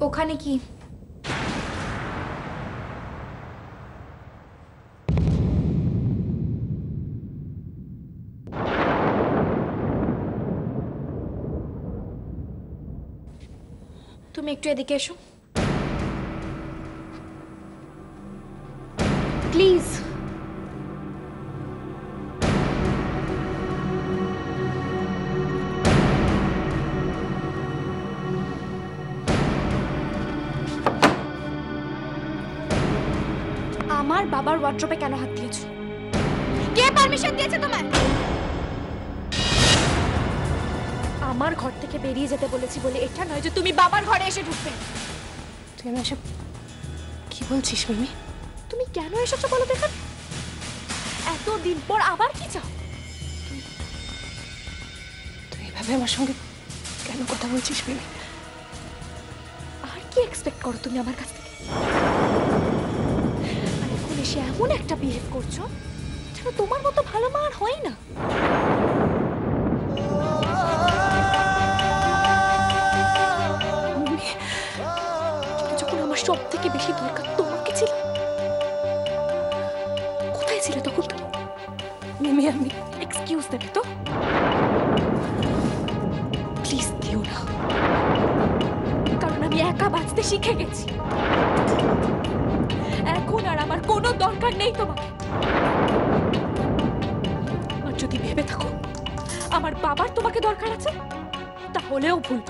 ওখানে কি? তুমি একটু এদিকে এসো প্লিজ। আমার বাবার ওয়ার্ড্রোবে কেন হাত দিয়েছো? কে পারমিশন দিয়েছে তোমায়? আমার ঘর থেকে বেরিয়ে যেতে বলেছি বলে এটা নয় যে তুমি বাবার ঘরে এসে ঢুকবে। তুই আমি এসব কি বলছিস মিমি? তুমি কেন এসেছো বলো দেখো? এতদিন পর আবার কি চাও? তুই এভাবে আমার সঙ্গে কেন কথা বলছিস মিমি? আর কি এক্সপেক্ট করো তুমি আমার কাছ থেকে? আর এখন এসে এমন একটা বিহেভ করছো যেন তোমার মতো ভালো মা আর হয় না। যখন আমার সব থেকে বেশি দরকার তোমাকে ছিল, কোথায় ছিলে তখন তুমি? মিমি আমি এক্সকিউজ দেবে তো? প্লিজ দিও না, কারণ আমি একা বাঁচতে শিখে গেছি। এখন আর আমার কোনো দরকার নেই তোমাকে। আর যদি ভেবে থাকো আমার বাবার তোমাকে দরকার আছে, তাহলেও ভুল।